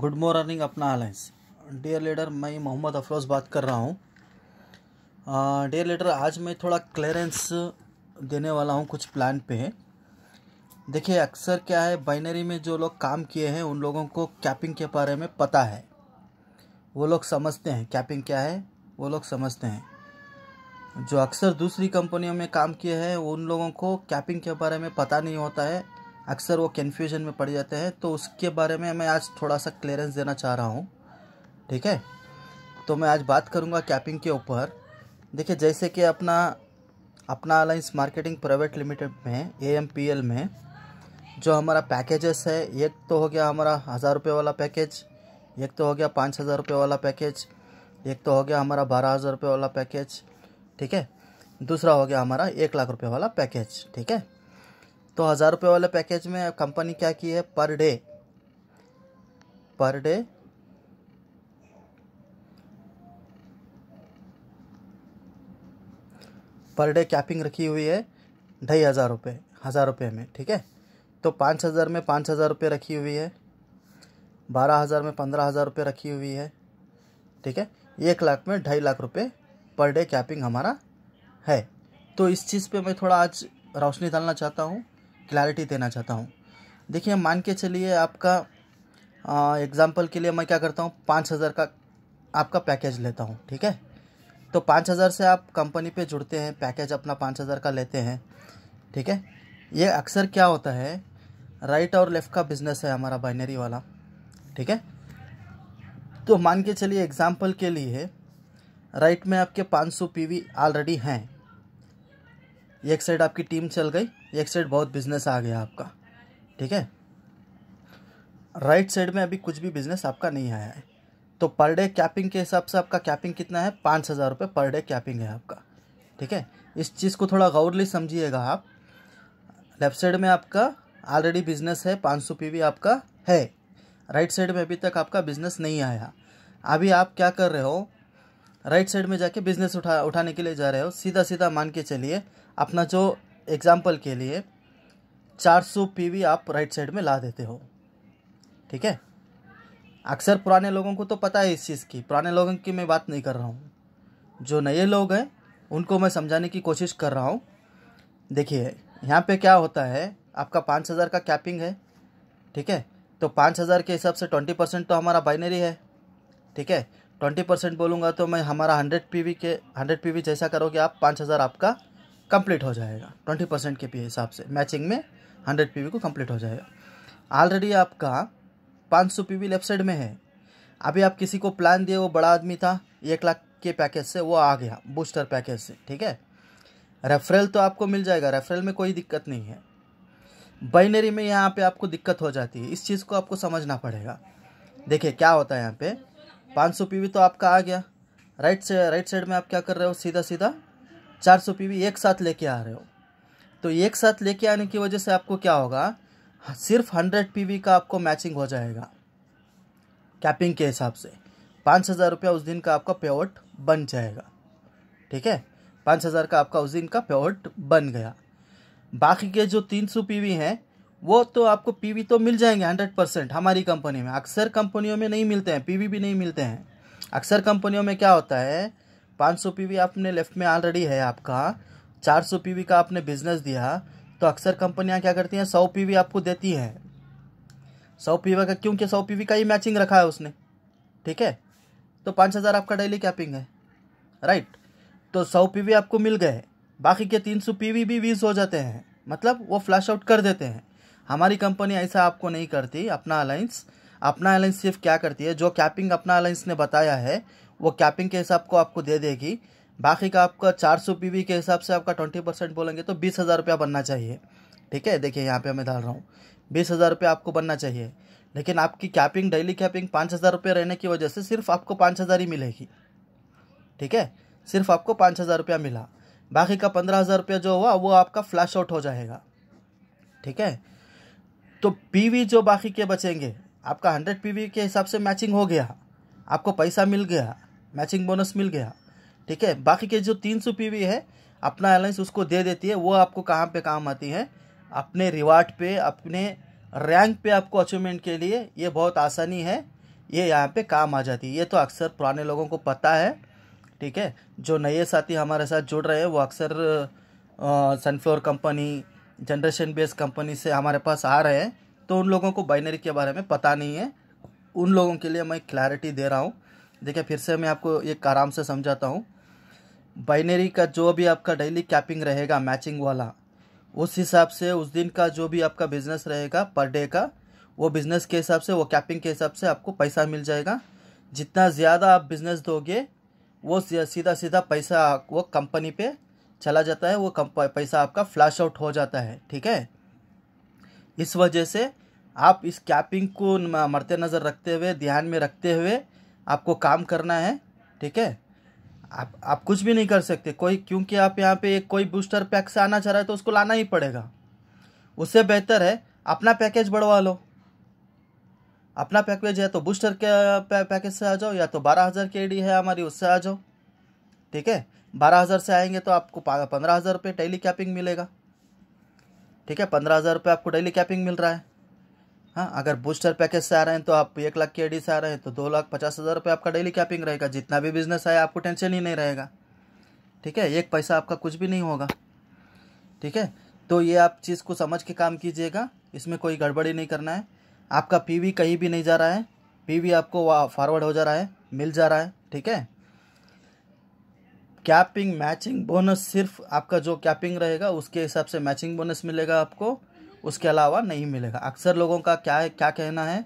Good morning अपना alliance. Dear leader, मैं मोहम्मद अफरोज़ बात कर रहा हूँ। डियर लीडर, आज मैं थोड़ा क्लियरेंस देने वाला हूँ कुछ प्लान पे। देखिए, अक्सर क्या है, बाइनरी में जो लोग काम किए हैं उन लोगों को कैपिंग के बारे में पता है। वो लोग समझते हैं कैपिंग क्या है, वो लोग समझते हैं। जो अक्सर दूसरी कंपनियों में काम किए हैं उन लोगों को कैपिंग के बारे में पता नहीं होता है, अक्सर वो कन्फ्यूजन में पड़ जाते हैं। तो उसके बारे में मैं आज थोड़ा सा क्लियरेंस देना चाह रहा हूँ। ठीक है, तो मैं आज बात करूँगा कैपिंग के ऊपर। देखिए, जैसे कि अपना अलायंस मार्केटिंग प्राइवेट लिमिटेड में AMPL में जो हमारा पैकेजेस है, एक तो हो गया हमारा 1000 रुपये वाला पैकेज, एक तो हो गया 5000 रुपये वाला पैकेज, एक तो हो गया हमारा 12000 रुपये वाला पैकेज। ठीक है, दूसरा हो गया हमारा 1 लाख रुपये वाला पैकेज। ठीक है, तो 1000 रुपये वाले पैकेज में कंपनी क्या की है, पर डे कैपिंग रखी हुई है 2500 रुपये, 1000 रुपये में। ठीक है, तो 5000 में 5000 रुपये रखी हुई है, 12000 में 15000 रुपये रखी हुई है। ठीक है, 1 लाख में 2.5 लाख रुपये पर डे कैपिंग हमारा है। तो इस चीज़ पे मैं थोड़ा आज रोशनी डालना चाहता हूँ, क्लैरिटी देना चाहता हूँ। देखिए, मान के चलिए आपका एग्जांपल के लिए मैं क्या करता हूँ, 5000 का आपका पैकेज लेता हूँ। ठीक है, तो 5000 से आप कंपनी पे जुड़ते हैं, पैकेज अपना 5000 का लेते हैं। ठीक है, ये अक्सर क्या होता है, राइट और लेफ़्ट का बिजनेस है हमारा बाइनरी वाला। ठीक है, तो मान के चलिए एग्जांपल के लिए राइट में आपके 500 PV ऑलरेडी हैं। एक साइड आपकी टीम चल गई, एक साइड बहुत बिजनेस आ गया आपका। ठीक है, राइट साइड में अभी कुछ भी बिजनेस आपका नहीं आया है। तो पर डे कैपिंग के हिसाब से आपका कैपिंग कितना है, 5000 रुपये पर डे कैपिंग है आपका। ठीक है, इस चीज़ को थोड़ा गौरली समझिएगा आप। लेफ्ट साइड में आपका ऑलरेडी बिजनेस है, 500 PV आपका है। राइट साइड में अभी तक आपका बिजनेस नहीं आया। अभी आप क्या कर रहे हो, राइट साइड में जाके बिजनेस उठाने के लिए जा रहे हो। सीधा सीधा मान के चलिए, अपना जो एग्जाम्पल के लिए 400 PV आप राइट साइड में ला देते हो। ठीक है, अक्सर पुराने लोगों को तो पता है इस चीज़ की, पुराने लोगों की मैं बात नहीं कर रहा हूँ। जो नए लोग हैं उनको मैं समझाने की कोशिश कर रहा हूँ। देखिए, यहाँ पे क्या होता है, आपका 5000 का कैपिंग है। ठीक है, तो 5000 के हिसाब से 20% तो हमारा बाइनरी है। ठीक है, 20% बोलूँगा तो मैं हमारा 100 PV जैसा करोगे आप, 5000 आपका कंप्लीट हो जाएगा। 20% के हिसाब से मैचिंग में 100 PV को कंप्लीट हो जाएगा। ऑलरेडी आपका 500 PV लेफ्ट साइड में है। अभी आप किसी को प्लान दिए, वो बड़ा आदमी था, 1 लाख के पैकेज से वो आ गया बूस्टर पैकेज से। ठीक है, रेफरल तो आपको मिल जाएगा, रेफरल में कोई दिक्कत नहीं है। बाइनरी में यहाँ पे आपको दिक्कत हो जाती है, इस चीज़ को आपको समझना पड़ेगा। देखिए क्या होता है, यहाँ पे 500 PV तो आपका आ गया, राइट साइड में आप क्या कर रहे हो, सीधा सीधा 400 PV एक साथ लेके आ रहे हो। तो एक साथ लेके आने की वजह से आपको क्या होगा, सिर्फ 100 PV का आपको मैचिंग हो जाएगा कैपिंग के हिसाब से। 5000 रुपया उस दिन का आपका पेआउट बन जाएगा। ठीक है, 5000 का आपका उस दिन का पेआउट बन गया। बाकी के जो 300 PV हैं वो तो आपको PV तो मिल जाएंगे 100% हमारी कंपनी में। अक्सर कंपनियों में नहीं मिलते हैं, PV भी नहीं मिलते हैं। अक्सर कंपनियों में क्या होता है, 500 PV आपने लेफ्ट में ऑलरेडी है आपका, 400 PV का आपने बिजनेस दिया, तो अक्सर कंपनियां क्या करती हैं, 100 PV आपको देती हैं। 100 PV का, क्योंकि 100 PV का ही मैचिंग रखा है उसने। ठीक है, तो 5000 आपका डेली कैपिंग है, राइट। तो 100 PV आपको मिल गए, बाकी के 300 PV भी 20 हो जाते हैं, मतलब वो फ्लैश आउट कर देते हैं। हमारी कंपनी ऐसा आपको नहीं करती। अपना अलायंस सिर्फ क्या करती है, जो कैपिंग अपना अलायंस ने बताया है वो कैपिंग के हिसाब को आपको दे देगी। बाकी का आपका 400 PV के हिसाब से आपका 20% बोलेंगे तो 20,000 रुपया बनना चाहिए। ठीक है, देखिए यहाँ पे मैं डाल रहा हूँ 20,000 रुपया आपको बनना चाहिए। लेकिन आपकी कैपिंग, डेली कैपिंग 5000 रुपये रहने की वजह से सिर्फ आपको 5000 ही मिलेगी। ठीक है, सिर्फ आपको 5000 रुपया मिला, बाकी का 15000 रुपया जो हुआ वो आपका फ्लैश आउट हो जाएगा। ठीक है, तो PV जो बाकी के बचेंगे, आपका 100 PV के हिसाब से मैचिंग हो गया, आपको पैसा मिल गया, मैचिंग बोनस मिल गया। ठीक है, बाकी के जो 300 PV है अपना अलायंस उसको दे देती है। वो आपको कहाँ पे काम आती है, अपने रिवार्ड पे, अपने रैंक पे आपको अचीवमेंट के लिए ये बहुत आसानी है। ये यहाँ पे काम आ जाती है। ये तो अक्सर पुराने लोगों को पता है, ठीक है। जो नए साथी हमारे साथ जुड़ रहे हैं वो अक्सर सनफ्लोर कंपनी, जनरेशन बेस्ड कंपनी से हमारे पास आ रहे हैं, तो उन लोगों को बाइनरी के बारे में पता नहीं है। उन लोगों के लिए मैं क्लैरिटी दे रहा हूँ। देखिए फिर से मैं आपको एक आराम से समझाता हूँ। बाइनरी का जो भी आपका डेली कैपिंग रहेगा मैचिंग वाला, उस हिसाब से उस दिन का जो भी आपका बिजनेस रहेगा पर डे का, वो बिजनेस के हिसाब से, वो कैपिंग के हिसाब से आपको पैसा मिल जाएगा। जितना ज़्यादा आप बिजनेस दोगे वो सीधा सीधा पैसा वो कंपनी पे चला जाता है, वो पैसा आपका फ्लैश आउट हो जाता है, ठीक है। इस वजह से आप इस कैपिंग को मद्दे नज़र रखते हुए, ध्यान में रखते हुए आपको काम करना है, ठीक है। आप कुछ भी नहीं कर सकते कोई, क्योंकि आप यहाँ पे कोई बूस्टर पैक से आना चाह रहा है तो उसको लाना ही पड़ेगा। उससे बेहतर है अपना पैकेज बढ़वा लो। अपना पैकेज है तो बूस्टर के पैकेज से आ जाओ, या तो 12,000 की एडी है हमारी, उससे आ जाओ, ठीक है। 12,000 से आएंगे तो आपको 15,000 रुपये डेली कैपिंग मिलेगा, ठीक है। 15,000 रुपये आपको डेली कैपिंग मिल रहा है। हाँ, अगर बूस्टर पैकेज से आ रहे हैं तो आप 1 लाख की एडी से आ रहे हैं तो 2,50,000 रुपये आपका डेली कैपिंग रहेगा। जितना भी बिजनेस आए आपको टेंशन ही नहीं रहेगा, ठीक है। एक पैसा आपका कुछ भी नहीं होगा, ठीक है। तो ये आप चीज़ को समझ के काम कीजिएगा, इसमें कोई गड़बड़ी नहीं करना है। आपका पीवी कहीं भी नहीं जा रहा है, पीवी आपको फॉरवर्ड हो जा रहा है, मिल जा रहा है, ठीक है। कैपिंग मैचिंग बोनस सिर्फ आपका जो कैपिंग रहेगा उसके हिसाब से मैचिंग बोनस मिलेगा आपको, उसके अलावा नहीं मिलेगा। अक्सर लोगों का क्या कहना है,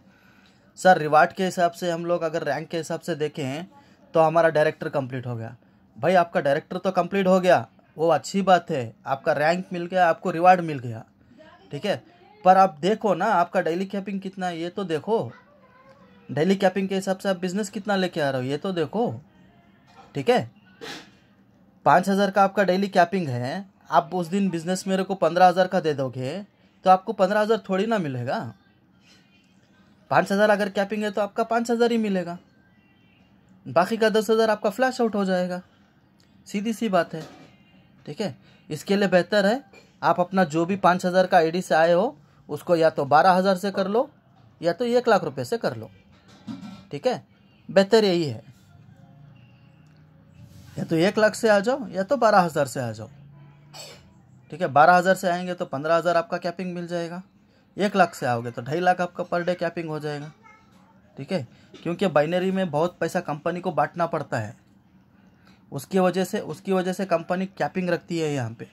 सर रिवार्ड के हिसाब से हम लोग अगर रैंक के हिसाब से देखें तो हमारा डायरेक्टर कंप्लीट हो गया। भाई आपका डायरेक्टर तो कंप्लीट हो गया, वो अच्छी बात है, आपका रैंक मिल गया, आपको रिवार्ड मिल गया, ठीक है। पर आप देखो ना आपका डेली कैपिंग कितना है, ये तो देखो। डेली कैपिंग के हिसाब से आप बिजनेस कितना लेके आ रहे हो ये तो देखो, ठीक है। 5,000 का आपका डेली कैपिंग है, आप उस दिन बिजनेस मेरे को 15,000 का दे दोगे तो आपको 15,000 थोड़ी ना मिलेगा। 5,000 अगर कैपिंग है तो आपका 5,000 ही मिलेगा, बाकी का 10,000 आपका फ्लैश आउट हो जाएगा। सीधी सी बात है, ठीक है। इसके लिए बेहतर है आप अपना जो भी 5,000 का आईडी से आए हो उसको या तो 12,000 से कर लो या तो 1 लाख रुपए से कर लो, ठीक है। बेहतर यही है, या तो 1 लाख से आ जाओ या तो 12,000 से आ जाओ, ठीक है। 12,000 से आएंगे तो 15,000 आपका कैपिंग मिल जाएगा। 1 लाख से आओगे तो 2.5 लाख आपका पर डे कैपिंग हो जाएगा, ठीक है। क्योंकि बाइनरी में बहुत पैसा कंपनी को बांटना पड़ता है, उसकी वजह से कंपनी कैपिंग रखती है यहाँ पे,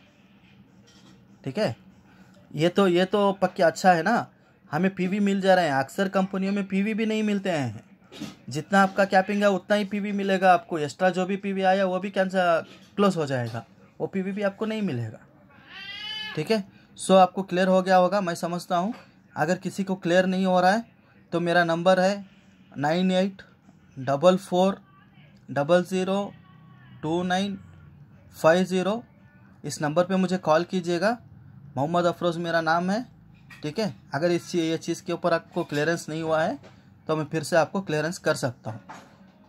ठीक है। ये तो पक्का अच्छा है ना, हमें पीवी मिल जा रहे हैं। अक्सर कंपनियों में पीवी भी नहीं मिलते हैं, जितना आपका कैपिंग है उतना ही पीवी मिलेगा आपको। एक्स्ट्रा जो भी पीवी आया वो भी कैंसिल क्लोज हो जाएगा, वो पीवी भी आपको नहीं मिलेगा, ठीक है। सो आपको क्लियर हो गया होगा मैं समझता हूँ। अगर किसी को क्लियर नहीं हो रहा है तो मेरा नंबर है 9844002950। इस नंबर पे मुझे कॉल कीजिएगा। मोहम्मद अफरोज़ मेरा नाम है, ठीक है। अगर ये चीज़ के ऊपर आपको क्लियरेंस नहीं हुआ है तो मैं फिर से आपको क्लियरेंस कर सकता हूँ,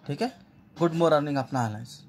ठीक है। गुड मॉर्निंग अपना हालांस।